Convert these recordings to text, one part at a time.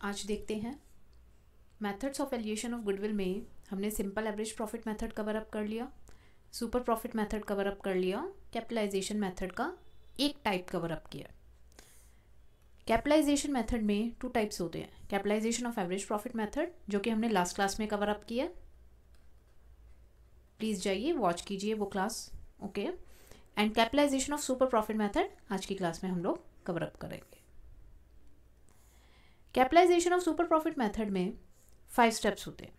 आज देखते हैं methods of valuation of goodwill में हमने simple average profit method cover up कर लिया, super profit method cover up कर लिया, कैपिटलाइजेशन मेथड का एक टाइप कवर अप किया। कैपिटलाइजेशन मेथड में 2 टाइप्स होते हैं, capitalization of average profit method जो कि हमने लास्ट क्लास में कवर अप किया, प्लीज़ जाइए वॉच कीजिए वो class, okay. And capitalization of super profit method आज की क्लास में हम लोग कवर अप करेंगे। Capitalization of super profit method में 5 स्टेप्स होते हैं,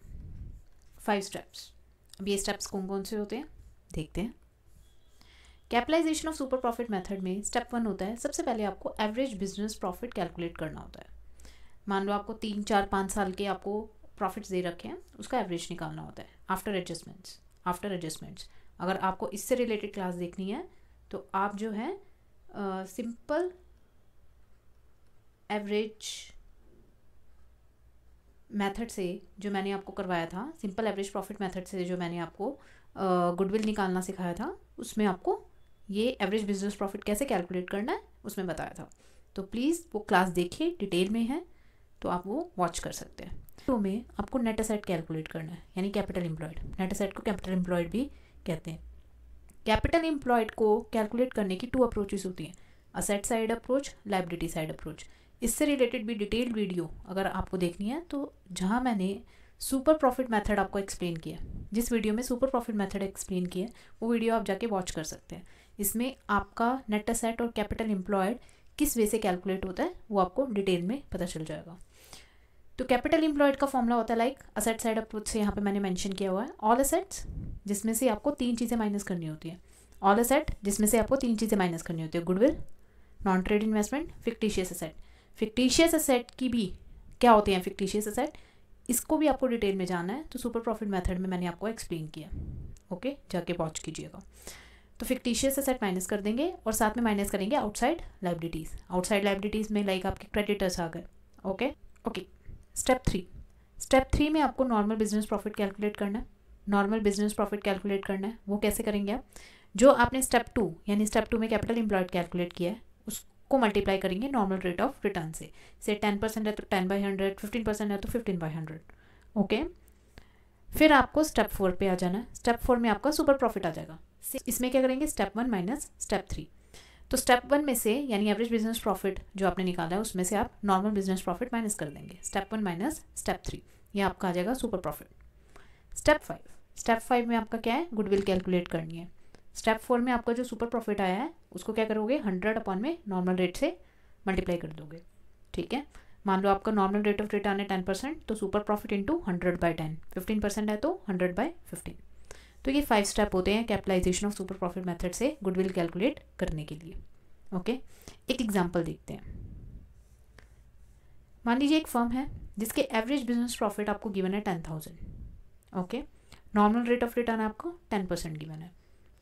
5 स्टेप्स। अब ये स्टेप्स कौन कौन से होते हैं देखते हैं। Capitalization of super profit method में स्टेप 1 होता है, सबसे पहले आपको एवरेज बिजनेस प्रॉफिट कैलकुलेट करना होता है। मान लो आपको 3, 4, 5 साल के आपको प्रॉफिट्स दे रखे हैं, उसका एवरेज निकालना होता है आफ्टर एडजस्टमेंट्स। अगर आपको इससे रिलेटेड क्लास देखनी है तो आप जो है सिंपल एवरेज मेथड से जो मैंने आपको करवाया था, सिंपल एवरेज प्रॉफिट मेथड से जो मैंने आपको गुडविल निकालना सिखाया था, उसमें आपको ये एवरेज बिजनेस प्रॉफिट कैसे कैलकुलेट करना है उसमें बताया था। तो प्लीज़ वो क्लास देखिए, डिटेल में है तो आप वो वॉच कर सकते हैं। तो में आपको नेट एसेट कैलकुलेट करना है, यानी कैपिटल एम्प्लॉयड। नेट एसेट को कैपिटल एम्प्लॉयड भी कहते हैं। कैपिटल एम्प्लॉयड को कैलकुलेट करने की 2 अप्रोचेस होती हैं, asset side approach, liability side approach. इससे रिलेटेड भी डिटेल्ड वीडियो अगर आपको देखनी है तो जहाँ मैंने सुपर प्रॉफिट मेथड आपको एक्सप्लेन किया, जिस वीडियो में सुपर प्रॉफिट मेथड एक्सप्लेन किया वो वीडियो आप जाके वॉच कर सकते हैं। इसमें आपका नेट एसेट और कैपिटल एम्प्लॉयड किस वे से कैलकुलेट होता है वो आपको डिटेल में पता चल जाएगा। तो कैपिटल एम्प्लॉयड का फॉर्मूला होता है लाइक असेट साइड अप्रोच से यहाँ पे मैंने मेंशन किया हुआ है, ऑल असेट्स जिसमें से आपको 3 चीज़ें माइनस करनी होती है, ऑल असेट जिसमें से आपको 3 चीज़ें माइनस करनी होती है, goodwill, non trade investment, fictitious asset. Fictitious asset की भी क्या होते हैं फिक्टिशियस असेट, इसको भी आपको डिटेल में जानना है तो सुपर प्रॉफिट मेथड में मैंने आपको एक्सप्लेन किया, ओके, जाके वॉच कीजिएगा। तो फिक्टिशियस असेट माइनस कर देंगे और साथ में माइनस करेंगे आउटसाइड लायबिलिटीज़। आउटसाइड लायबिलिटीज़ में लाइक आपके क्रेडिटर्स आ गए, ओके। स्टेप 3 में आपको नॉर्मल बिजनेस प्रॉफिट कैलकुलेट करना है। नॉर्मल बिजनेस प्रॉफिट कैलकुलेट करना है, वो कैसे करेंगे आप, जो आपने स्टेप 2 यानी स्टेप 2 में कैपिटल एम्प्लॉयड कैलकुलेट किया है उसको मल्टीप्लाई करेंगे नॉर्मल रेट ऑफ रिटर्न से 10% है तो 10/100, 15% है तो 15/100, ओके। फिर आपको स्टेप 4 पे आ जाना है। स्टेप 4 में आपका सुपर प्रॉफिट आ जाएगा। इसमें क्या करेंगे, स्टेप 1 माइनस स्टेप 3। तो स्टेप 1 में से यानी एवरेज बिजनेस प्रॉफिट जो आपने निकाला है उसमें से आप नॉर्मल बिजनेस प्रॉफिट माइनस कर देंगे, स्टेप 1 माइनस स्टेप 3, ये आपका आ जाएगा सुपर प्रॉफिट। स्टेप 5 में आपका क्या है, गुडविल कैलकुलेट करनी है। स्टेप 4 में आपका जो सुपर प्रॉफिट आया है उसको क्या करोगे, 100 अपॉन में नॉर्मल रेट से मल्टीप्लाई कर दोगे, ठीक है। मान लो आपका नॉर्मल रेट ऑफ रिटर्न है 10%, तो सुपर प्रॉफिट इंटू 100/10, 15% है तो 100/15। तो ये 5 स्टेप होते हैं capitalization of super profit method से गुडविल कैलकुलेट करने के लिए, ओके। एक एग्जाम्पल देखते हैं। मान लीजिए एक फर्म है जिसके एवरेज बिजनेस प्रॉफिट आपको गिवन है 10,000, okay. Normal rate of return आपको 10% गिवन है।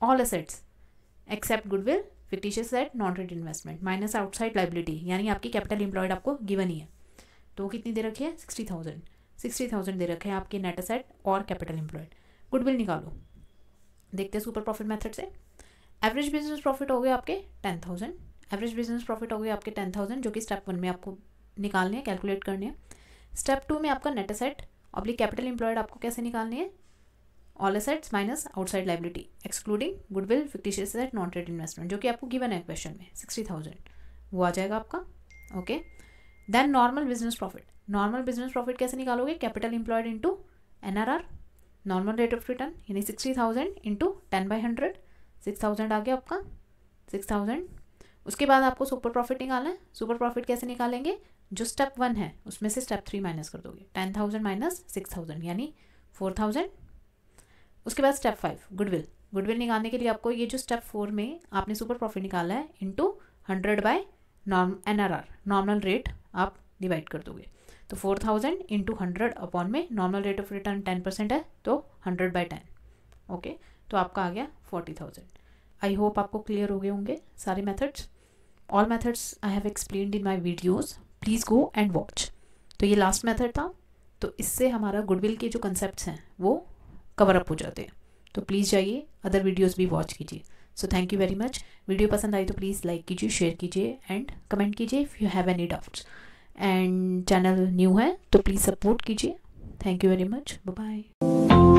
All assets except goodwill, fictitious asset, non trade investment minus outside liability, यानी आपकी कैपिटल एम्प्लॉयड आपको गिवन ही है, तो कितनी दे रखी है, 60,000 दे रखे हैं आपके नेट एसेट और कैपिटल एम्प्लॉयड। गुडविल निकालो, देखते हैं सुपर प्रॉफिट मेथड से। एवरेज बिजनेस प्रॉफिट हो गए आपके 10,000, एवरेज बिजनेस प्रॉफिट हो गए आपके 10,000 जो कि स्टेप 1 में आपको निकालने हैं, कैलकुलेट करने हैं। स्टेप 2 में आपका net asset oblique capital employed आपको कैसे निकालनी है, all assets minus outside liability excluding goodwill, fictitious asset, non trade investment, जो कि आपको गिवन है क्वेश्चन में 60,000, वो आ जाएगा आपका, okay. Then normal business profit कैसे निकालोगे, capital employed into NRR, normal rate of return, यानी 60,000 इंटू 10/100, 6,000 आ गया आपका 6,000। उसके बाद आपको सुपर प्रॉफिट निकालना है। सुपर प्रॉफिट कैसे निकालेंगे, जो स्टेप 1 है उसमें से स्टेप 3 माइनस कर दोगे, 10,000 माइनस 6,000 यानी 4,000। उसके बाद स्टेप 5 गुडविल निकालने के लिए आपको ये जो स्टेप 4 में आपने सुपर प्रॉफिट निकाला है इंटू 100 NRR, नॉर्मल रेट आप डिवाइड कर दोगे, तो 4,000 इंटू 100 अपॉन में नॉर्मल रेट ऑफ रिटर्न 10% है तो 100/10, ओके। तो आपका आ गया 40,000। आई होप आपको क्लियर हो गए होंगे सारे methods. All methods I have explained in my videos, please go and watch. तो ये लास्ट मेथड था, तो इससे हमारा गुडविल के जो कंसेप्ट्स हैं वो कवर अप हो जाते हैं। तो प्लीज़ जाइए अदर वीडियोस भी वॉच कीजिए। So thank you very much. Video पसंद आई तो प्लीज़ लाइक कीजिए, शेयर कीजिए एंड कमेंट कीजिए if you have any doubts. And channel new है तो प्लीज़ सपोर्ट कीजिए। Thank you very much, bye bye.